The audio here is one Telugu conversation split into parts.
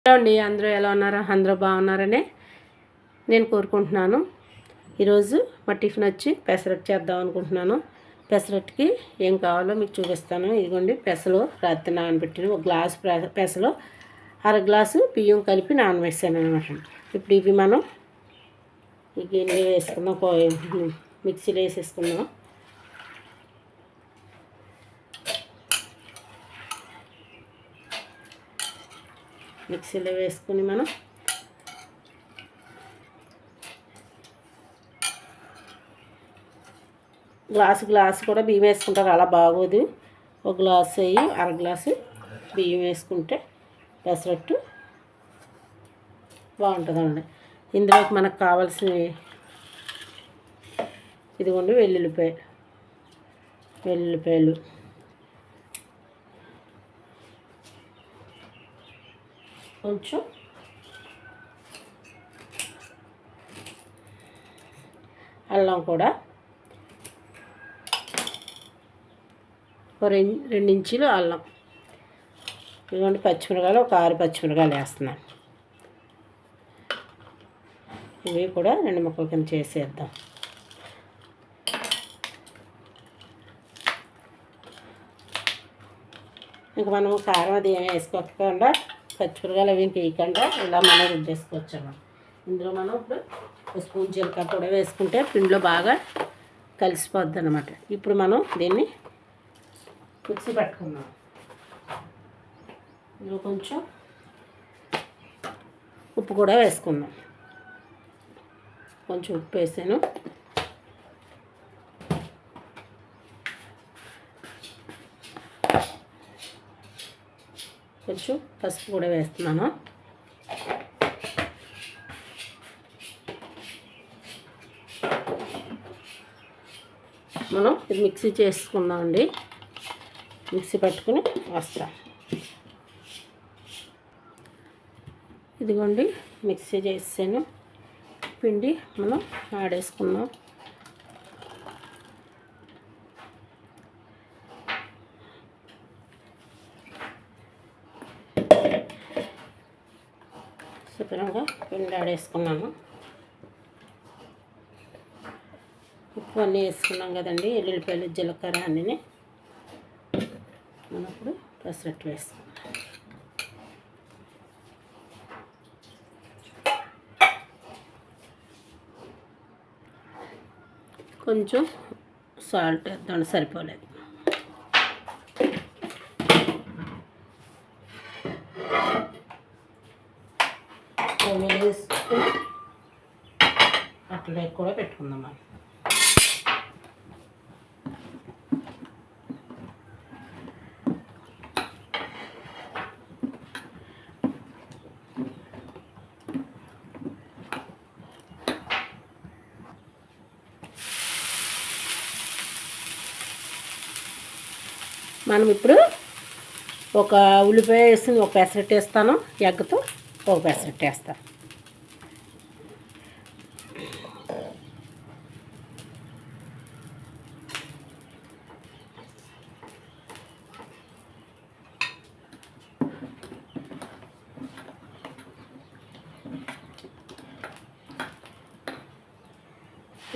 హలో అండి, అందరూ ఎలా ఉన్నారో? అందరూ బాగున్నారని నేను కోరుకుంటున్నాను. ఈరోజు మా టిఫిన్ వచ్చి పెసరట్టు చేద్దాం అనుకుంటున్నాను. పెసరట్టుకి ఏం కావాలో మీకు చూపిస్తాను. ఇదిగోండి, పెసలు రాత్రి నానబెట్టిన ఒక గ్లాసు పెసలు, అర గ్లాసు బియ్యం కలిపి నానబెట్టాను అనమాట. ఇప్పుడు ఇవి మనం ఈ గిన్నెలో వేసుకుందాం, మిక్సీలో వేసేసుకుందాం. మిక్సీలో వేసుకుని మనం గ్లాసు కూడా బియ్యం వేసుకుంటారు, అలా బాగోదు. ఒక గ్లాసు అయ్యి అర గ్లాసు బియ్యం వేసుకుంటే పెసరట్టు బాగుంటుందండి. ఇందులోకి మనకు కావాల్సినవి ఇదిగోండి, వెల్లుల్లిపాయలు, కొంచెం అల్లం కూడా, రెండు ఇంచులు అల్లం, ఇదిగోండి పచ్చిమిరకాయలు, ఒక 6 పచ్చిమిరకాయలు వేస్తున్నాను. ఇవి కూడా 2 ముక్కల కింద చేసేద్దాం. ఇంక మనం కారం అది ఏమి వేసుకోకుండా, పచ్చిమిరకాయలు అవి వేయకుండా ఇలా మనం రుద్దేసుకోవచ్చు అన్నమాట. ఇందులో మనం ఇప్పుడు ఒక స్పూన్ జీలకర్ర కూడా వేసుకుంటే పిండిలో బాగా కలిసిపోద్ది అన్నమాట. ఇప్పుడు మనం దీన్ని మిక్సీ పట్టుకుందాం. ఇందులో కొంచెం ఉప్పు కూడా వేసుకుందాం. కొంచెం ఉప్పు వేసాను. కొంచెం పసుపు కూడా వేస్తున్నాను. మనం ఇది మిక్సీ చేసుకుందామండి. మిక్సీ పట్టుకుని వస్తాం. ఇదిగోండి, మిక్సీ చేసాను. పిండి మనం ఆడేసుకుందాం. శుభ్రంగా పిండి ఆడేసుకున్నాము. ఉప్పు అన్నీ వేసుకున్నాం కదండి, ఎల్లుల్లిపాయలు, జీలకర్ర అన్నీ. మనం ఇప్పుడు పెసరట్టు వేసుకున్నాం. కొంచెం సాల్ట్ వేద్దాం, సరిపోలేదు. వేసుకుని అట్లా కూడా పెట్టుకుందాం మనం. మనం ఇప్పుడు ఒక ఉల్లిపాయ వేసి ఒక పెసరట్టు వేస్తాను, ఎగ్గతో ఒక పెసరట్టు వేస్తాను.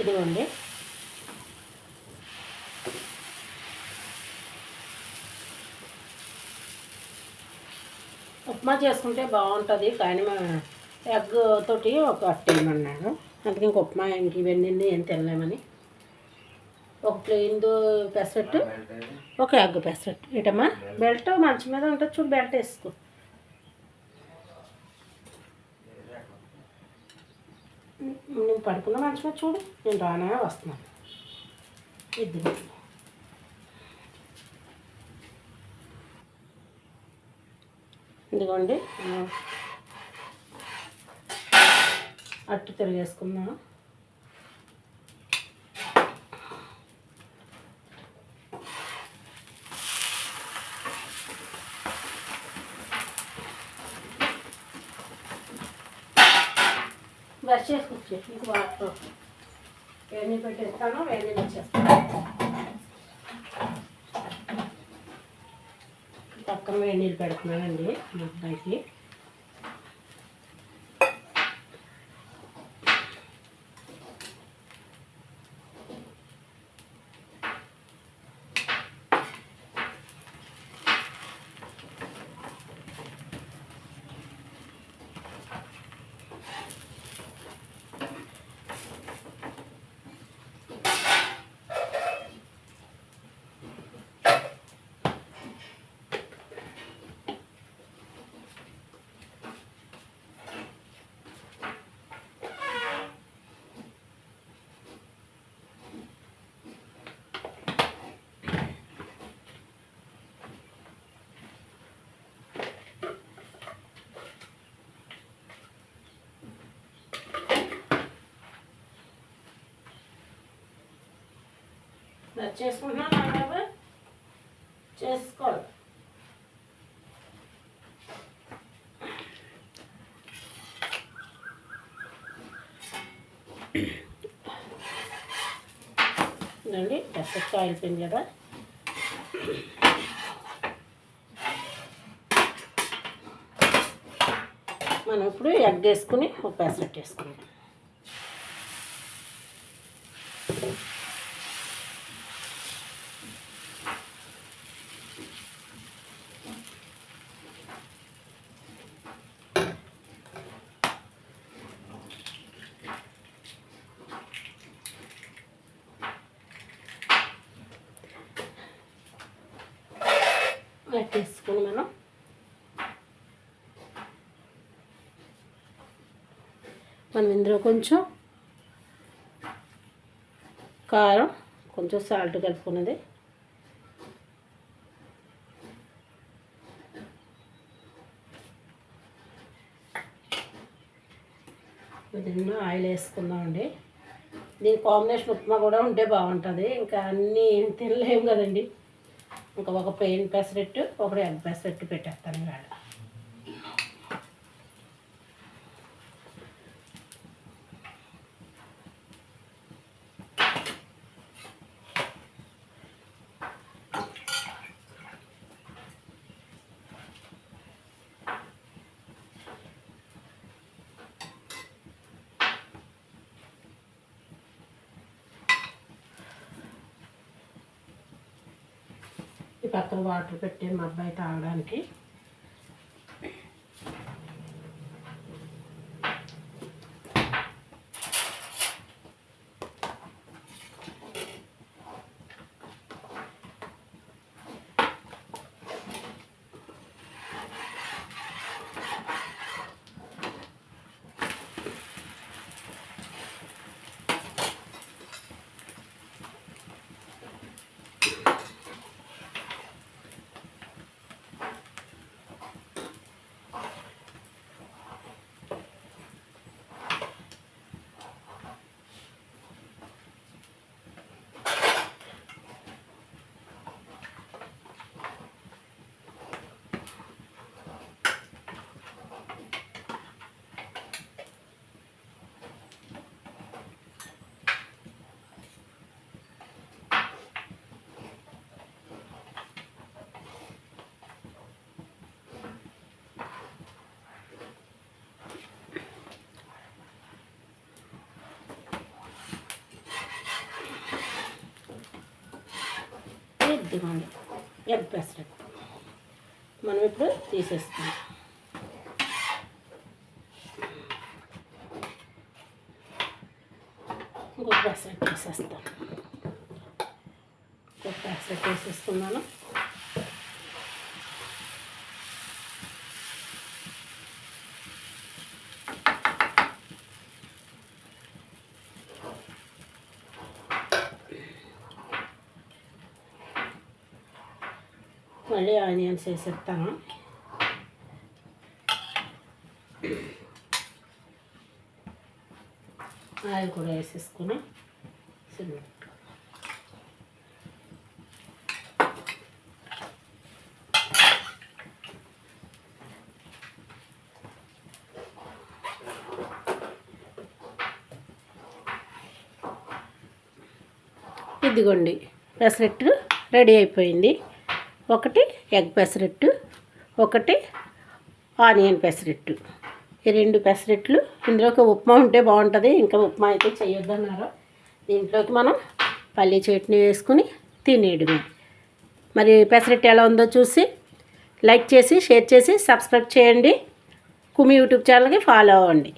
ఇదిగోండి, ఉప్మా చేసుకుంటే బాగుంటుంది, కానీ మా ఎగ్ తోటి ఒక అట్టేయమన్నాడు. అందుకే ఇంక ఉప్మా ఇంక ఇవన్నీ ఏం తినలేమని ఒక ప్లెయిన్ పెసరట్టు, ఒక ఎగ్ పెసరట్టు. ఇటమ్మా బెల్ట్ మంచం మీద ఉంటుంది చూడు, బెల్ట్ వేసుకో. నువ్వు పడుకున్న మంచం మీద చూడు, నేను రానా వస్తున్నాను. ఇదిగోండి, అట్టు తిరిగేసుకున్నాను. బ్రష్ చేసుకొచ్చి ఇంక వాటర్ వేడి పెట్టేస్తాను, వేడి వచ్చేస్తాను. పక్కన వేడి నీళ్ళు పెడుతున్నానండి మా అబ్బాయికి. చేసుకుంటున్నాను బాబు చేసుకోవాలి. ఇదండి పెసరట్టు అయిపోయింది కదా. మనం ఇప్పుడు ఎగ్ వేసుకుని ఒక పెసరట్టు వేసుకుందాం. వేసుకుని మనం ఇందులో కొంచెం కారం, కొంచెం సాల్ట్ కలుపుకున్నది, దీనిలో ఆయిల్ వేసుకుందామండి. దీని కాంబినేషన్ ఉప్మా కూడా ఉంటే బాగుంటుంది. ఇంకా అన్నీ తినలేము కదండి. ఇంకా ఒక ప్లెయిన్ పెసరట్టు, ఒకటి ఎగ్ పెసరట్టు పెట్టేస్తాను ఇవాళ. ఈ పక్కన వాటర్ పెట్టి మా అబ్బాయి తాగడానికి. ఇదిగోండి ఎగ్ పెసరట్టు మనం ఇప్పుడు తీసేస్తాం. ఇంకొక పెసరట్టు వేసేస్తాం. ఇంకొక పెసరట్టు వేసేస్తున్నాను. మళ్ళీ ఆనియన్స్ వేసేస్తాను. ఆయిల్ కూడా వేసేసుకుని ఇదిగోండి పెసరట్టు రెడీ అయిపోయింది. ఒకటి ఎగ్ పెసరట్టు, ఒకటి ఆనియన్ పెసరట్టు. ఈ రెండు పెసరట్లు. ఇందులోకి ఉప్మా ఉంటే బాగుంటుంది. ఇంకా ఉప్మా అయితే చేయొద్దన్నారు. దీంట్లోకి మనం పల్లీ చట్నీ వేసుకుని తినేయడమే. మరి పెసరట్టు ఎలా ఉందో చూసి లైక్ చేసి, షేర్ చేసి, సబ్స్క్రైబ్ చేయండి. కుమి యూట్యూబ్ ఛానల్కి ఫాలో అవ్వండి.